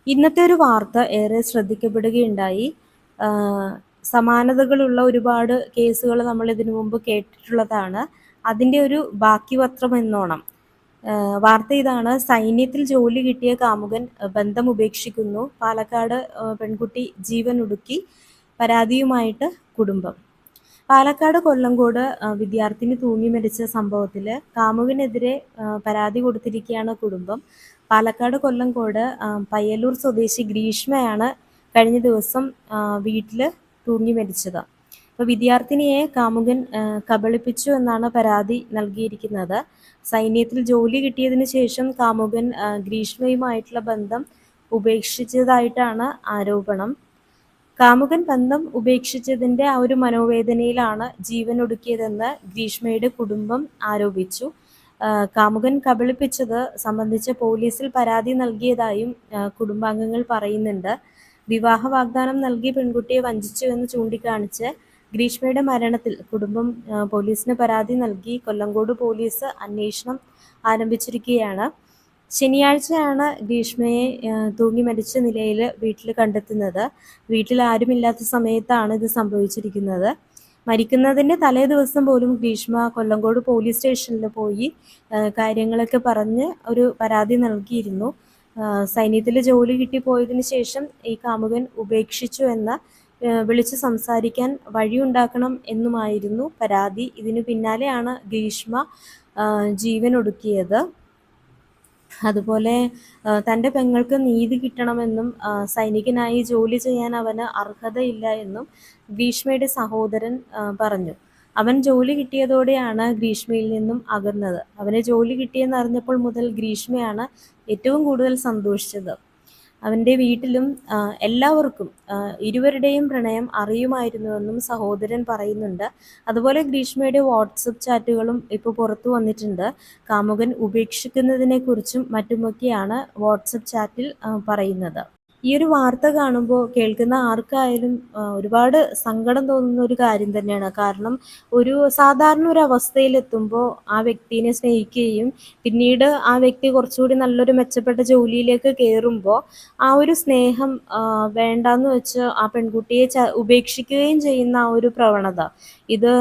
ഇന്നത്തെ ഒരു വാർത്ത ഏറെ ശ്രദ്ധിക്കപ്പെടുകയുണ്ടായി. സമാനതകളുള്ള ഒരുപാട് കേസുകൾ നമ്മൾ ഇതിനു മുമ്പ് കേട്ടിട്ടുള്ളതാണ്. അതിൻ്റെ ഒരു ബാക്കി പത്രം എന്നോണം. വാർത്ത ഇതാണ്: സൈന്യത്തിൽ ജോലി കിട്ടിയ കാമുകൻ ബന്ധം ഉപേക്ഷിക്കുന്നു. പാലക്കാട് പെൺകുട്ടി ജീവനൊടുക്കി, പരാതിയുമായിട്ട് കുടുംബം. പാലക്കാട് കൊല്ലങ്കോട് വിദ്യാർത്ഥിനി തൂങ്ങി മരിച്ച സംഭവത്തിൽ കാമുകനെതിരെ പരാതി കൊടുത്തിരിക്കുകയാണ് കുടുംബം. പാലക്കാട് കൊല്ലങ്കോട് പയ്യന്നൂർ സ്വദേശി ഗ്രീഷ്മയാണ് കഴിഞ്ഞ ദിവസം വീട്ടിൽ തൂങ്ങി മരിച്ചത്. അപ്പോൾ വിദ്യാർത്ഥിനിയെ കാമുകൻ കബളിപ്പിച്ചു എന്നാണ് പരാതി നൽകിയിരിക്കുന്നത്. സൈന്യത്തിൽ ജോലി കിട്ടിയതിന് ശേഷം കാമുകൻ ഗ്രീഷ്മയുമായിട്ടുള്ള ബന്ധം ഉപേക്ഷിച്ചതായിട്ടാണ് ആരോപണം. കാമുകൻ ബന്ധം ഉപേക്ഷിച്ചതിൻ്റെ ആ ഒരു മനോവേദനയിലാണ് ജീവനൊടുക്കിയതെന്ന് ഗ്രീഷ്മയുടെ കുടുംബം ആരോപിച്ചു. കാമുകൻ കബളിപ്പിച്ചത് സംബന്ധിച്ച് പോലീസിൽ പരാതി നൽകിയതായും കുടുംബാംഗങ്ങൾ പറയുന്നുണ്ട്. വിവാഹ വാഗ്ദാനം നൽകി പെൺകുട്ടിയെ വഞ്ചിച്ചു എന്ന് ചൂണ്ടിക്കാണിച്ച് ഗ്രീഷ്മയുടെ മരണത്തിൽ കുടുംബം പോലീസിന് പരാതി നൽകി. കൊല്ലങ്കോട് പോലീസ് അന്വേഷണം ആരംഭിച്ചിരിക്കുകയാണ്. ശനിയാഴ്ചയാണ് ഗ്രീഷ്മയെ തൂങ്ങി മരിച്ച നിലയിൽ വീട്ടിൽ കണ്ടെത്തുന്നത്. വീട്ടിൽ ആരുമില്ലാത്ത സമയത്താണ് ഇത് സംഭവിച്ചിരിക്കുന്നത്. മരിക്കുന്നതിൻ്റെ തലേ ദിവസം പോലും ഗ്രീഷ്മ കൊല്ലങ്കോട് പോലീസ് സ്റ്റേഷനിൽ പോയി കാര്യങ്ങളൊക്കെ പറഞ്ഞ് ഒരു പരാതി നൽകിയിരുന്നു. സൈന്യത്തിൽ ജോലി കിട്ടിപ്പോയതിന് ശേഷം ഈ കാമുകൻ ഉപേക്ഷിച്ചു എന്ന് വിളിച്ച് സംസാരിക്കാൻ വഴിയുണ്ടാക്കണം എന്നുമായിരുന്നു പരാതി. ഇതിനു പിന്നാലെയാണ് ഗ്രീഷ്മ ജീവനൊടുക്കിയത്. അതുപോലെ തൻ്റെ പെങ്ങൾക്ക് നീതി കിട്ടണമെന്നും സൈനികനായി ജോലി ചെയ്യാൻ അവന് അർഹതയില്ല എന്നും ഗ്രീഷ്മയുടെ സഹോദരൻ പറഞ്ഞു. അവൻ ജോലി കിട്ടിയതോടെയാണ് ഗ്രീഷ്മയിൽ നിന്നും അകന്നത്. അവന് ജോലി കിട്ടിയെന്നറിഞ്ഞപ്പോൾ മുതൽ ഗ്രീഷ്മയാണ് ഏറ്റവും കൂടുതൽ സന്തോഷിച്ചത്. അവൻ്റെ വീട്ടിലും എല്ലാവർക്കും ഇരുവരുടെയും പ്രണയം അറിയുമായിരുന്നുവെന്നും സഹോദരൻ പറയുന്നുണ്ട്. അതുപോലെ ഗ്രീഷ്മയുടെ വാട്സപ്പ് ചാറ്റുകളും ഇപ്പോൾ പുറത്തു വന്നിട്ടുണ്ട്. കാമുകൻ ഉപേക്ഷിക്കുന്നതിനെക്കുറിച്ചും മറ്റുമൊക്കെയാണ് വാട്സപ്പ് ചാറ്റിൽ പറയുന്നത്. ഈ ഒരു വാർത്ത കാണുമ്പോൾ കേൾക്കുന്ന ആർക്കായാലും ഒരുപാട് സങ്കടം തോന്നുന്ന ഒരു കാര്യം തന്നെയാണ്. കാരണം സാധാരണ ഒരു അവസ്ഥയിലെത്തുമ്പോൾ ആ വ്യക്തിയെ സ്നേഹിക്കുകയും പിന്നീട് ആ വ്യക്തി കുറച്ചുകൂടി നല്ലൊരു മെച്ചപ്പെട്ട ജോലിയിലേക്ക് കയറുമ്പോൾ ആ ഒരു സ്നേഹം വേണ്ടാന്ന് വെച്ച് ആ പെൺകുട്ടിയെ ഉപേക്ഷിക്കുകയും ചെയ്യുന്ന ആ ഒരു പ്രവണത, ഇത്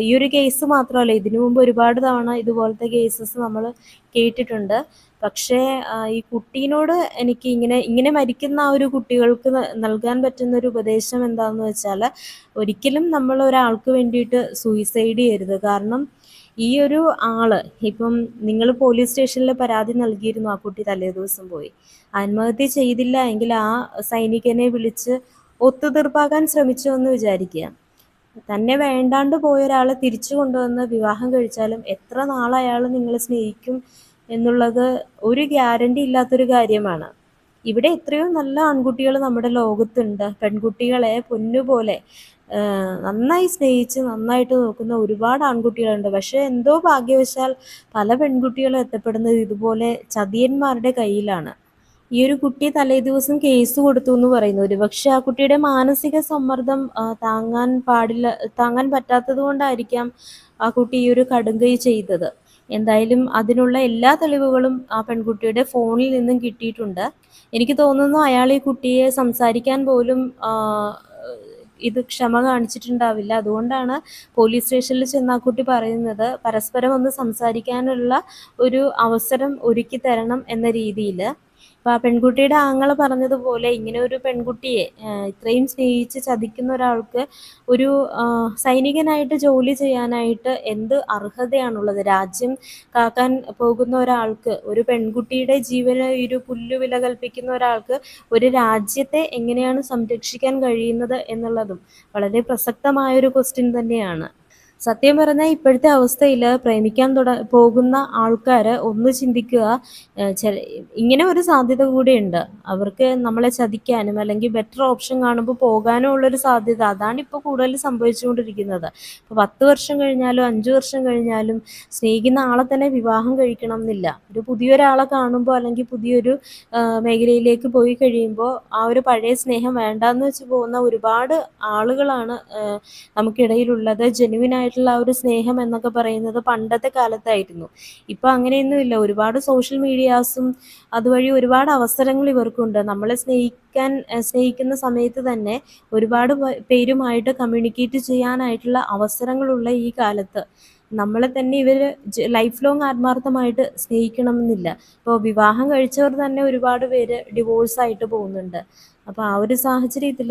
ഈ ഒരു കേസ് മാത്രമല്ല, ഇതിനു മുമ്പ് ഒരുപാട് തവണ ഇതുപോലത്തെ കേസസ് നമ്മൾ കേട്ടിട്ടുണ്ട്. പക്ഷേ ഈ കുട്ടീനോട് എനിക്ക് ഇങ്ങനെ മരിക്കുന്ന ആ ഒരു കുട്ടികൾക്ക് നൽകാൻ പറ്റുന്ന ഒരു ഉപദേശം എന്താണെന്ന് വെച്ചാൽ, ഒരിക്കലും നമ്മൾ ഒരാൾക്ക് വേണ്ടിയിട്ട് സൂയിസൈഡ് ചെയ്യരുത്. കാരണം ഈ ഒരു ആള് ഇപ്പം നിങ്ങൾ പോലീസ് സ്റ്റേഷനിൽ പരാതി നൽകിയിരുന്നു, ആ കുട്ടി തലേ ദിവസം പോയി ആത്മഹത്യ ചെയ്തില്ല എങ്കിൽ ആ സൈനികനെ വിളിച്ച് ഒത്തുതീർപ്പാക്കാൻ ശ്രമിച്ചു എന്ന് വിചാരിക്കുക. തന്നെ വേണ്ടാണ്ട് പോയ ഒരാളെ തിരിച്ചു കൊണ്ടുവന്ന് വിവാഹം കഴിച്ചാലും എത്ര നാൾ അയാൾ നിങ്ങളെ സ്നേഹിക്കും എന്നുള്ളത് ഒരു ഗ്യാരണ്ടി ഇല്ലാത്തൊരു കാര്യമാണ്. ഇവിടെ എത്രയോ നല്ല ആൺകുട്ടികൾ നമ്മുടെ ലോകത്തുണ്ട്. പെൺകുട്ടികളെ പൊന്നുപോലെ നന്നായി സ്നേഹിച്ച് നന്നായിട്ട് നോക്കുന്ന ഒരുപാട് ആൺകുട്ടികളുണ്ട്. പക്ഷെ എന്തോ ഭാഗ്യവശാൽ പല പെൺകുട്ടികളും എത്തപ്പെടുന്നത് ഇതുപോലെ ചതിയന്മാരുടെ കയ്യിലാണ്. ഈ ഒരു കുട്ടി തലേ ദിവസം കേസ് കൊടുത്തു എന്ന് പറയുന്നു. ഒരുപക്ഷെ ആ കുട്ടിയുടെ മാനസിക സമ്മർദ്ദം താങ്ങാൻ പറ്റാത്തത് കൊണ്ടായിരിക്കാം ആ കുട്ടി ഈ ഒരു കടുങ്കൈ ചെയ്തത്. എന്തായാലും അതിനുള്ള എല്ലാ തെളിവുകളും ആ പെൺകുട്ടിയുടെ ഫോണിൽ നിന്നും കിട്ടിയിട്ടുണ്ട്. എനിക്ക് തോന്നുന്നു അയാൾ ഈ കുട്ടിയെ സംസാരിക്കാൻ പോലും ഇത് ക്ഷമ കാണിച്ചിട്ടുണ്ടാവില്ല. അതുകൊണ്ടാണ് പോലീസ് സ്റ്റേഷനിൽ ചെന്ന് ആ കുട്ടി പറയുന്നത് പരസ്പരം ഒന്ന് സംസാരിക്കാനുള്ള ഒരു അവസരം ഒരുക്കി തരണം എന്ന രീതിയിൽ. അപ്പോൾ ആ പെൺകുട്ടിയുടെ ആങ്ങള പറഞ്ഞതുപോലെ ഇങ്ങനെ ഒരു പെൺകുട്ടിയെ ഇത്രയും സ്നേഹിച്ച് ചതിക്കുന്ന ഒരാൾക്ക് ഒരു സൈനികനായിട്ട് ജോലി ചെയ്യാനായിട്ട് എന്ത് അർഹതയാണുള്ളത്? രാജ്യം കാക്കാൻ പോകുന്ന ഒരാൾക്ക്, ഒരു പെൺകുട്ടിയുടെ ജീവന് ഒരു പുല്ലുവില കൽപ്പിക്കുന്ന ഒരാൾക്ക് ഒരു രാജ്യത്തെ എങ്ങനെയാണ് സംരക്ഷിക്കാൻ കഴിയുന്നത് എന്നുള്ളതും വളരെ പ്രസക്തമായൊരു ക്വസ്റ്റ്യൻ തന്നെയാണ്. സത്യം പറഞ്ഞാൽ ഇപ്പോഴത്തെ അവസ്ഥയിൽ പ്രേമിക്കാൻ പോകുന്ന ആൾക്കാർ ഒന്ന് ചിന്തിക്കുക, ഇങ്ങനെ ഒരു സാധ്യത കൂടിയുണ്ട്. അവർക്ക് നമ്മളെ ചതിക്കാനും അല്ലെങ്കിൽ ബെറ്റർ ഓപ്ഷൻ കാണുമ്പോൾ പോകാനും ഉള്ളൊരു സാധ്യത, അതാണ് ഇപ്പോൾ കൂടുതൽ സംഭവിച്ചുകൊണ്ടിരിക്കുന്നത്. ഇപ്പോൾ 10 വർഷം കഴിഞ്ഞാലും 5 വർഷം കഴിഞ്ഞാലും സ്നേഹിക്കുന്ന ആളെ തന്നെ വിവാഹം കഴിക്കണം എന്നില്ല. ഒരു പുതിയൊരാളെ കാണുമ്പോൾ അല്ലെങ്കിൽ പുതിയൊരു മേഖലയിലേക്ക് പോയി കഴിയുമ്പോൾ ആ ഒരു പഴയ സ്നേഹം വേണ്ടാന്ന് വെച്ച് പോകുന്ന ഒരുപാട് ആളുകളാണ് നമുക്കിടയിലുള്ളത്. ജെന്യുവിനായിട്ട് ആയിട്ടുള്ള ആ ഒരു സ്നേഹം എന്നൊക്കെ പറയുന്നത് പണ്ടത്തെ കാലത്തായിരുന്നു. ഇപ്പോൾ അങ്ങനെയൊന്നുമില്ല. ഒരുപാട് സോഷ്യൽ മീഡിയാസും അതുവഴി ഒരുപാട് അവസരങ്ങൾ ഇവർക്കുണ്ട്. നമ്മളെ സ്നേഹിക്കുന്ന സമയത്ത് തന്നെ ഒരുപാട് പേരുമായിട്ട് കമ്മ്യൂണിക്കേറ്റ് ചെയ്യാനായിട്ടുള്ള അവസരങ്ങളുള്ള ഈ കാലത്ത് നമ്മളെ തന്നെ ഇവർ ലൈഫ് ലോങ് ആത്മാർത്ഥമായിട്ട് സ്നേഹിക്കണമെന്നില്ല. ഇപ്പോൾ വിവാഹം കഴിച്ചവർ തന്നെ ഒരുപാട് പേര് ഡിവോഴ്സായിട്ട് പോകുന്നുണ്ട്. അപ്പോൾ ആ ഒരു സാഹചര്യത്തിൽ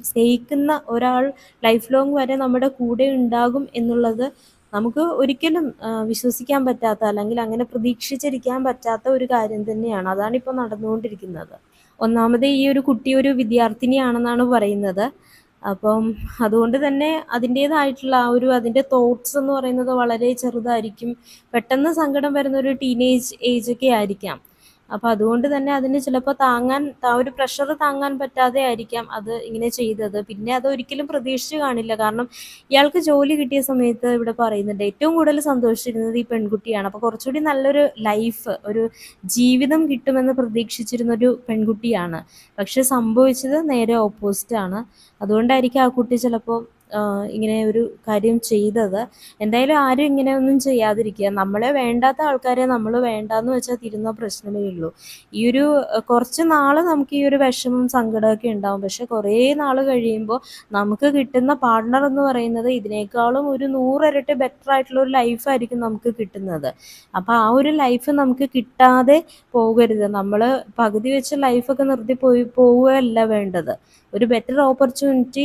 സ്നേഹിക്കുന്ന ഒരാൾ ലൈഫ് ലോങ് വരെ നമ്മുടെ കൂടെ ഉണ്ടാകും എന്നുള്ളത് നമുക്ക് ഒരിക്കലും വിശ്വസിക്കാൻ പറ്റാത്ത, അല്ലെങ്കിൽ അങ്ങനെ പ്രതീക്ഷിച്ചിരിക്കാൻ പറ്റാത്ത ഒരു കാര്യം തന്നെയാണ്. അതാണിപ്പോൾ നടന്നുകൊണ്ടിരിക്കുന്നത്. ഒന്നാമത് ഈ ഒരു കുട്ടി ഒരു വിദ്യാർത്ഥിനിയാണെന്നാണ് പറയുന്നത്. അപ്പം അതുകൊണ്ട് തന്നെ അതിൻ്റേതായിട്ടുള്ള ആ ഒരു അതിൻ്റെ തോട്ട്സ് എന്ന് പറയുന്നത് വളരെ ചെറുതായിരിക്കും. പെട്ടെന്ന് സങ്കടം വരുന്ന ഒരു ടീനേജ് ഏജൊക്കെ ആയിരിക്കാം. അപ്പോൾ അതുകൊണ്ട് തന്നെ അതിന് ചിലപ്പോൾ ആ ഒരു പ്രഷർ താങ്ങാൻ പറ്റാതെ ആയിരിക്കാം അത് ഇങ്ങനെ ചെയ്തത്. പിന്നെ അത് ഒരിക്കലും പ്രതീക്ഷിച്ച് കാണില്ല. കാരണം ഇയാൾക്ക് ജോലി കിട്ടിയ സമയത്ത് ഇവിടെ പറയുന്നുണ്ട് ഏറ്റവും കൂടുതൽ സന്തോഷിച്ചിരുന്നത് ഈ പെൺകുട്ടിയാണ്. അപ്പോൾ കുറച്ചുകൂടി നല്ലൊരു ലൈഫ്, ഒരു ജീവിതം കിട്ടുമെന്ന് പ്രതീക്ഷിച്ചിരുന്ന ഒരു പെൺകുട്ടിയാണ്. പക്ഷെ സംഭവിച്ചത് നേരെ ഓപ്പോസിറ്റ് ആണ്. അതുകൊണ്ടായിരിക്കും ആ കുട്ടി ചിലപ്പോൾ ഇങ്ങനെ ഒരു കാര്യം ചെയ്തത്. എന്തായാലും ആരും ഇങ്ങനെയൊന്നും ചെയ്യാതിരിക്കുക. നമ്മളെ വേണ്ടാത്ത ആൾക്കാരെ നമ്മൾ വേണ്ടാന്ന് വെച്ചാൽ തീരുന്ന പ്രശ്നമേ ഉള്ളൂ. ഈ ഒരു കുറച്ച് നാൾ നമുക്ക് ഈ ഒരു വിഷമം സങ്കടമൊക്കെ ഉണ്ടാവും. പക്ഷെ കുറേ നാൾ കഴിയുമ്പോൾ നമുക്ക് കിട്ടുന്ന പാർട്ട്ണർ എന്ന് പറയുന്നത് ഇതിനേക്കാളും ഒരു 100 ഇരട്ടി ബെറ്റർ ആയിട്ടുള്ള ഒരു ലൈഫായിരിക്കും നമുക്ക് കിട്ടുന്നത്. അപ്പോൾ ആ ഒരു ലൈഫ് നമുക്ക് കിട്ടാതെ പോകരുത്. നമ്മൾ പകുതി വെച്ച് ലൈഫൊക്കെ നിർത്തി പോവുകയല്ല വേണ്ടത്. ഒരു ബെറ്റർ ഓപ്പർച്യൂണിറ്റി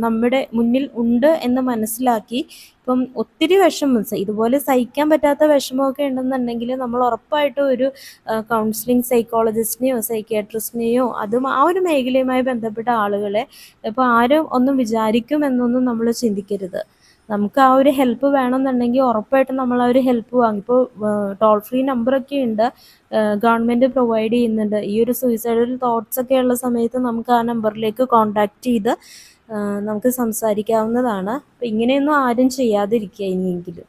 നമ്മുടെ മുന്നിൽ ഉണ്ട് എന്ന് മനസ്സിലാക്കി ഇപ്പം ഒത്തിരി വിഷമം ഇതുപോലെ സഹിക്കാൻ പറ്റാത്ത വിഷമമൊക്കെ ഉണ്ടെന്നുണ്ടെങ്കിൽ നമ്മൾ ഉറപ്പായിട്ടും ഒരു കൗൺസിലിംഗ് സൈക്കോളജിസ്റ്റിനെയോ സൈക്യാട്രിസ്റ്റിനെയോ അതും ആ ഒരു മേഖലയുമായി ബന്ധപ്പെട്ട ആളുകളെ ഇപ്പോൾ ആരും ഒന്നും വിചാരിക്കും എന്നൊന്നും നമ്മൾ ചിന്തിക്കരുത്. നമുക്ക് ആ ഒരു ഹെൽപ്പ് വേണമെന്നുണ്ടെങ്കിൽ ഉറപ്പായിട്ടും നമ്മൾ ആ ഒരു ഹെൽപ്പ് വാങ്ങും. ഇപ്പോൾ ടോൾ ഫ്രീ നമ്പറൊക്കെ ഉണ്ട്, ഗവൺമെൻറ് പ്രൊവൈഡ് ചെയ്യുന്നുണ്ട്. ഈ ഒരു സൂയിസൈഡൽ തോട്ട്സ് ഒക്കെ ഉള്ള സമയത്ത് നമുക്ക് ആ നമ്പറിലേക്ക് കോൺടാക്റ്റ് ചെയ്ത് നമുക്ക് സംസാരിക്കാവുന്നതാണ്. അപ്പം ഇങ്ങനെയൊന്നും ആരും ചെയ്യാതിരിക്കുക ഇനിയെങ്കിലും.